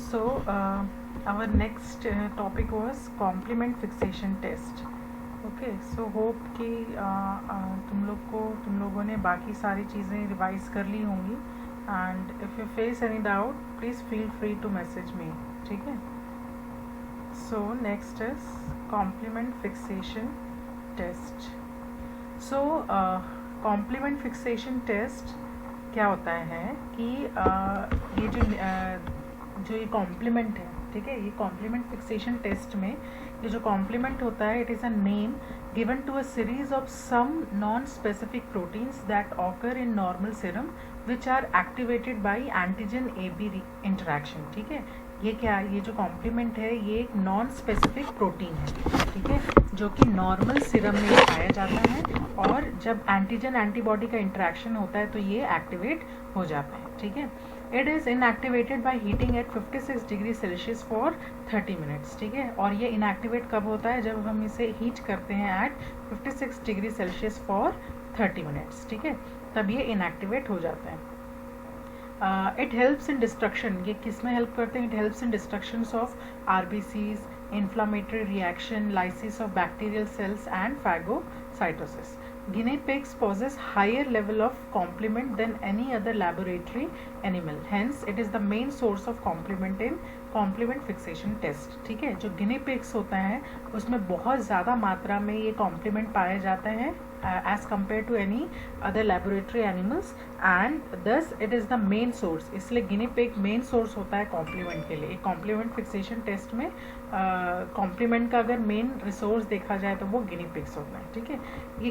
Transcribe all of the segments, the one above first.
So our next topic was complement fixation test. Okay, so hope कि तुम लोगों ने बाकी सारी चीज़ें रिवाइज कर ली होंगी. And if you face any doubt please feel free to message me. ठीक है. So next is complement fixation test. So complement fixation test क्या होता है कि ये जो ये कॉम्प्लीमेंट है, ठीक है, ये कॉम्प्लीमेंट फिक्सेशन टेस्ट में ये जो कॉम्प्लीमेंट होता है, it is a name given to a series of some non specific proteins that occur in normal serum which are activated by antigen A B interaction. ठीक है. ये क्या, ये जो कॉम्प्लीमेंट है ये एक नॉन स्पेसिफिक प्रोटीन है, ठीक है, जो कि नॉर्मल सीरम में पाया जाता है और जब एंटीजन एंटीबॉडी का इंटरेक्शन होता है तो ये एक्टिवेट हो जाता है. ठीक है. It is inactivated by heating eight 56 degree Celsius for 30 minutes. ठीक है. और ये इनएक्टिवेट कब होता है, जब हम इसे हीट करते हैं at 56 degree Celsius for 30 minutes. ठीक है. तब ये इनएक्टिवेट हो जाता है. It helps in destruction. ये किस में हेल्प करते हैं? It helps in destructions of RBCs, inflammatory reaction, lysis of bacterial cells and phagocytosis. Guinea pigs possess higher level of complement than any other laboratory animal. Hence, it is the main source of complement in complement fixation test. ठीक है. जो गिनी pigs होता है उसमें बहुत ज़्यादा मात्रा में ये कॉम्प्लीमेंट पाया जाता है as compared to any other laboratory animals and thus it is the main source. इसलिए गिनी पिग मेन सोर्स होता है कॉम्प्लीमेंट के लिए. कॉम्प्लीमेंट फिक्सेशन टेस्ट में कॉम्प्लीमेंट का अगर मेन रिसोर्स देखा जाए तो वो गिनी पिग्स होता है. ठीक है. ये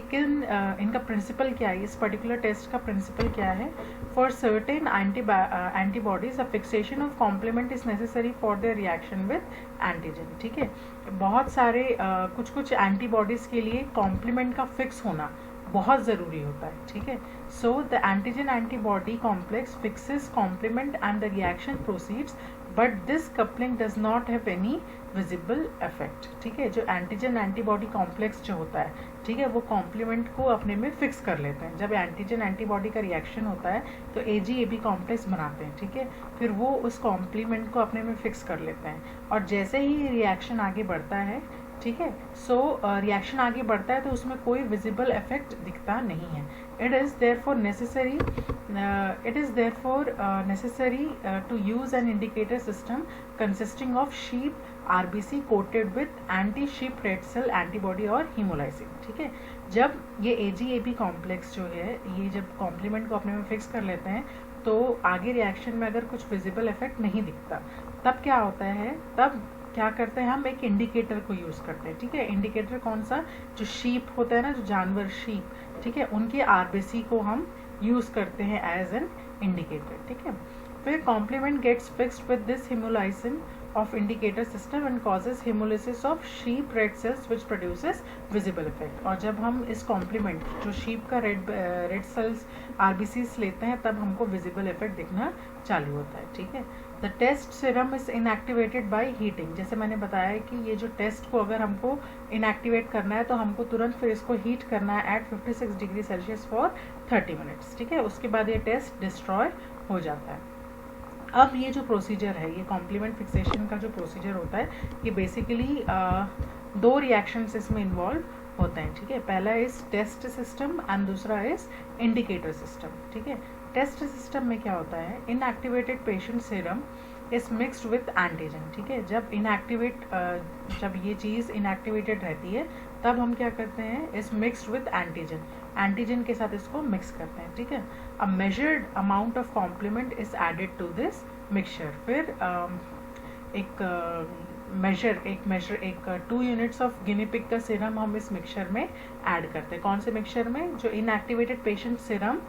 इनका प्रिंसिपल क्या है, इस पर्टिकुलर टेस्ट का प्रिंसिपल क्या है? For certain antibodies a fixation of complement is necessary for their reaction with antigen. ठीक है. बहुत सारे कुछ एंटीबॉडीज़ के लिए कॉम्प्लीमेंट का फिक्स होना बहुत ज़रूरी होता है. ठीक है. So the antigen antibody complex fixes complement and the reaction proceeds but this coupling does not have any visible effect. ठीक है. जो एंटीजन एंटीबॉडी कॉम्प्लेक्स जो होता है, ठीक है, वो कॉम्प्लीमेंट को अपने में फिक्स कर लेते हैं. जब एंटीजन एंटीबॉडी का रिएक्शन होता है तो AG-AB कॉम्प्लेक्स बनाते हैं. ठीक है. फिर वो उस कॉम्प्लीमेंट को अपने में फिक्स कर लेते हैं और जैसे ही रिएक्शन आगे बढ़ता है, ठीक है, सो रिएक्शन आगे बढ़ता है तो उसमें कोई विजिबल इफेक्ट दिखता नहीं है. It is therefore necessary to use an indicator system consisting of sheep RBC coated with anti sheep red cell antibody और हीमोलाइसिन. ठीक है. जब ये AG-AB कॉम्प्लेक्स जो है ये जब कॉम्प्लीमेंट को अपने में फिक्स कर लेते हैं तो आगे रिएक्शन में अगर कुछ विजिबल इफेक्ट नहीं दिखता तब क्या होता है, तब क्या करते हैं हम एक इंडिकेटर को यूज़ करते हैं. ठीक है. इंडिकेटर कौन सा? जो शीप होता है ना, जो जानवर शीप, ठीक है, उनके RBC को हम यूज़ करते हैं एज एन इंडिकेटर. ठीक है. फिर complement gets fixed with this haemolysin of indicator system and causes hemolysis of sheep red cells which produces visible effect. और जब हम इस कॉम्प्लीमेंट जो शीप का रेड सेल्स RBCs लेते हैं तब हमको विजिबल इफेक्ट दिखना चालू होता है. ठीक है. The test serum is inactivated by heating. जैसे मैंने बताया कि ये जो टेस्ट को अगर हमको इनएक्टिवेट करना है तो हमको तुरंत फिर इसको हीट करना है at 56 degree Celsius for 30 minutes. ठीक है. उसके बाद ये टेस्ट डिस्ट्रॉय हो जाता है. अब ये जो प्रोसीजर है, ये कॉम्प्लीमेंट फिक्सेशन का जो प्रोसीजर होता है, ये बेसिकली 2 रिएक्शंस इसमें इन्वॉल्व होते हैं. ठीक है. पहला इज टेस्ट सिस्टम एंड दूसरा इज इंडिकेटर सिस्टम. ठीक है. टेस्ट सिस्टम में क्या होता है, inactivated patient serum is mixed with antigen. ठीक है. जब ये चीज़ इनएक्टिवेटेड रहती है तब हम क्या करते हैं, इज मिक्सड विथ एंटीजन के साथ इसको मिक्स करते हैं. ठीक है. A measured amount of complement is added to this mixture. फिर एक 2 यूनिट्स ऑफ गिनी पिग का सीरम हम इस मिक्सचर में ऐड करते हैं. कौन से मिक्सचर में? जो इनएक्टिवेटेड पेशेंट सीरम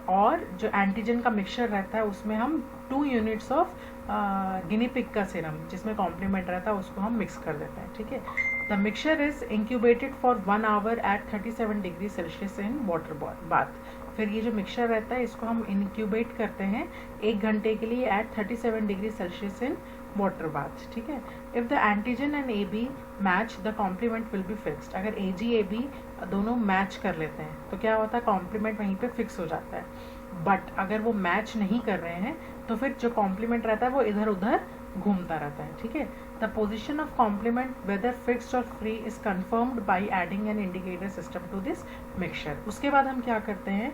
और जो एंटीजन का मिक्सचर रहता है उसमें हम 2 यूनिट्स ऑफ गिनी पिग का सीरम जिसमें कॉम्प्लीमेंट रहता है उसको हम मिक्स कर देते हैं. ठीक है. The mixture is incubated for 1 hour at 37 degree Celsius in water bath. फिर ये जो मिक्सचर रहता है इसको हम इंक्यूबेट करते हैं 1 घंटे के लिए at 37 degree Celsius in water bath. ठीक है. If the antigen and AB match the complement will be fixed. अगर AG-AB दोनों मैच कर लेते हैं तो क्या होता है, कॉम्प्लीमेंट वहीं पे फिक्स हो जाता है. बट अगर वो मैच नहीं कर रहे हैं तो फिर जो कॉम्प्लीमेंट रहता है वो इधर उधर घूमता रहता है, ठीक है। The position of complement whether fixed और free is confirmed by adding an indicator system to this mixture. उसके बाद हम क्या करते हैं,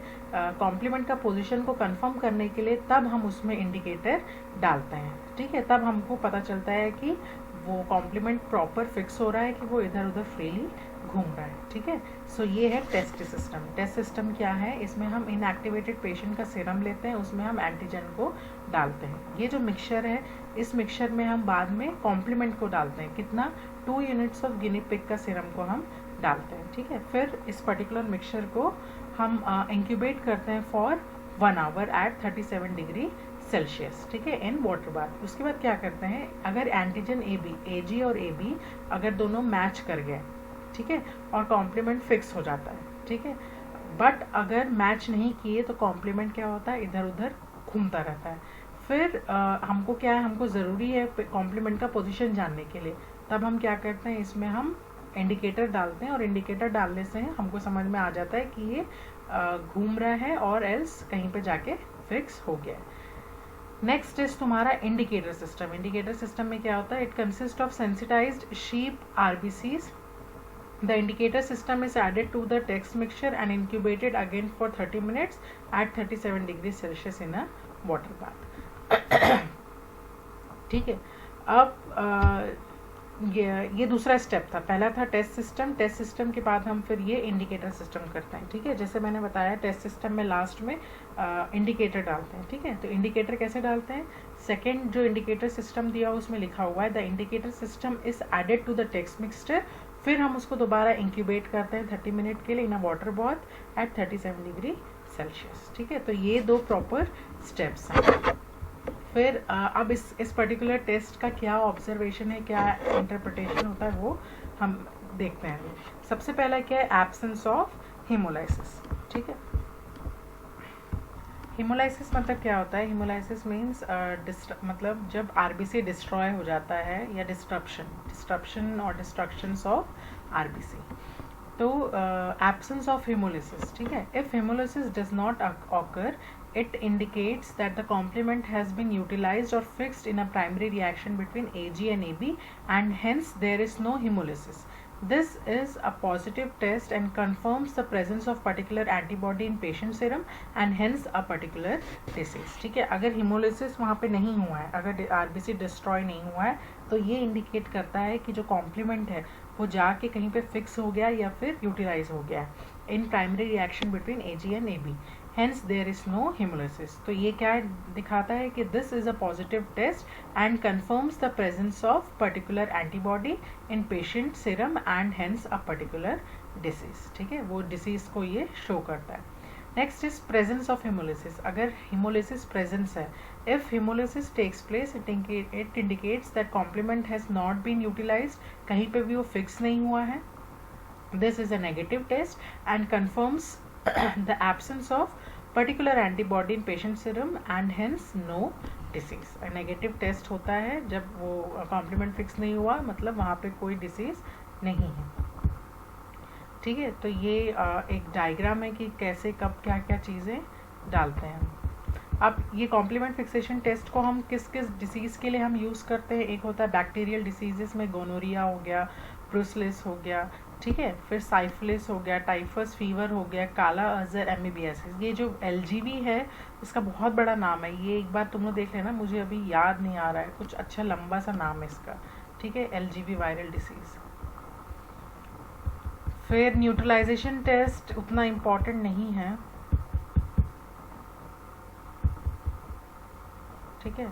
कॉम्प्लीमेंट का पोजिशन को कन्फर्म करने के लिए तब हम उसमें इंडिकेटर डालते हैं, ठीक है। तब हमको पता चलता है कि वो कॉम्प्लीमेंट प्रॉपर फिक्स हो रहा है कि वो इधर उधर फ्रीली घूम रहा है, ठीक है। सो ये है टेस्ट सिस्टम। टेस्ट सिस्टम क्या है, इसमें हम इनएक्टिवेटेड पेशेंट का सीरम लेते हैं, उसमें हम एंटीजन को डालते हैं। ये जो मिक्सचर है, इस मिक्सचर में हम बाद में कॉम्प्लीमेंट को डालते हैं। कितना, 2 यूनिट्स ऑफ गिनी पिग का सीरम को हम डालते हैं, ठीक है। फिर इस पर्टिकुलर मिक्सचर को हम इंक्यूबेट करते हैं for 1 hour at 37 degree Celsius, ठीक है, इन वाटर बाथ। उसके बाद क्या करते हैं, अगर एंटीजन एजी और एबी अगर दोनों मैच कर गए, ठीक है, और कॉम्प्लीमेंट फिक्स हो जाता है, ठीक है। बट अगर मैच नहीं किए तो कॉम्प्लीमेंट क्या होता है, इधर उधर घूमता रहता है। फिर हमको क्या है, हमको ज़रूरी है कॉम्प्लीमेंट का पोजीशन जानने के लिए। तब हम क्या करते हैं, इसमें हम इंडिकेटर डालते हैं, और इंडिकेटर डालने से हमको समझ में आ जाता है कि ये घूम रहा है और एल्स कहीं पे जाके फिक्स हो गया है। नेक्स्ट इज तुम्हारा इंडिकेटर सिस्टम। इंडिकेटर सिस्टम में क्या होता है, it consist of sensitised sheep RBCs. The indicator system is added to the text mixture and incubated again for 30 minutes at 37 degrees Celsius in a water bath. ठीक है। अब ये दूसरा step था। पहला था टेस्ट सिस्टम। टेस्ट सिस्टम के बाद हम फिर ये इंडिकेटर सिस्टम करते हैं, ठीक है। जैसे मैंने बताया, टेस्ट सिस्टम में लास्ट में इंडिकेटर डालते हैं, ठीक है। तो इंडिकेटर कैसे डालते हैं, सेकेंड जो इंडिकेटर सिस्टम दिया उसमें लिखा हुआ है, the indicator system is added to the text mixture. फिर हम उसको दोबारा इंक्यूबेट करते हैं 30 मिनट के लिए in a water bath at 37 degree Celsius, ठीक है। तो ये 2 प्रॉपर स्टेप्स हैं। फिर अब इस पर्टिकुलर टेस्ट का क्या ऑब्जर्वेशन है, क्या इंटरप्रिटेशन होता है, वो हम देखते हैं। सबसे पहला क्या है, एब्सेंस ऑफ हीमोलाइसिस, ठीक है। हीमोलाइसिस मतलब क्या होता है, हीमोलाइसिस मीन्स मतलब जब आरबीसी डिस्ट्रॉय हो जाता है, या डिस्ट्रप्शन और डिस्ट्रक्शंस ऑफ आरबीसी। तो एब्सेंस ऑफ हीमोलाइसिस, ठीक है। If haemolysis does not occur, it indicates that the complement has been utilized or fixed in a primary reaction between Ag and Ab, and hence there is no hemolysis. This is a positive test and confirms the presence of particular antibody in patient serum and hence a particular disease, ठीक है। अगर hemolysis वहाँ पे नहीं हुआ है, अगर RBC destroy नहीं हुआ है, तो ये indicate करता है कि जो complement है वो जाके कहीं पे fix हो गया या फिर utilize हो गया है in primary reaction between Ag and Ab. Hence there is no hemolysis. तो ये क्या दिखाता है कि this is a positive test and confirms the presence of particular antibody in patient serum and hence a particular disease, ठीक है। वो disease को ये show करता है। Next is presence of hemolysis. अगर hemolysis presence है, if hemolysis takes place, it indicates that complement has not been utilized, कहीं पे भी वो fix नहीं हुआ है। This is a negative test and confirms the absence of particular antibody in patient serum and hence no disease. A negative test होता है जब वो complement fix नहीं हुआ, मतलब वहाँ पे कोई disease नहीं है, ठीक है। तो ये एक डायग्राम है कि कैसे कब क्या क्या चीज़ें डालते हैं। अब ये कॉम्प्लीमेंट फिक्सेशन टेस्ट को हम किस किस डिसीज़ के लिए हम यूज़ करते हैं, एक होता है बैक्टीरियल डिसीजेस में गोनोरिया हो गया, ब्रुसलिस हो गया, ठीक है। फिर साइफिलिस हो गया, टाइफस फीवर हो गया, काला अजहर, एमीबियासिस। ये जो एलजीवी है इसका बहुत बड़ा नाम है, ये एक बार तुम लोग देख लेना, मुझे अभी याद नहीं आ रहा है, कुछ अच्छा लंबा सा नाम है इसका, ठीक है, एलजीवी वायरल डिसीज। फिर न्यूट्रलाइजेशन टेस्ट उतना इम्पोर्टेंट नहीं है, ठीक है।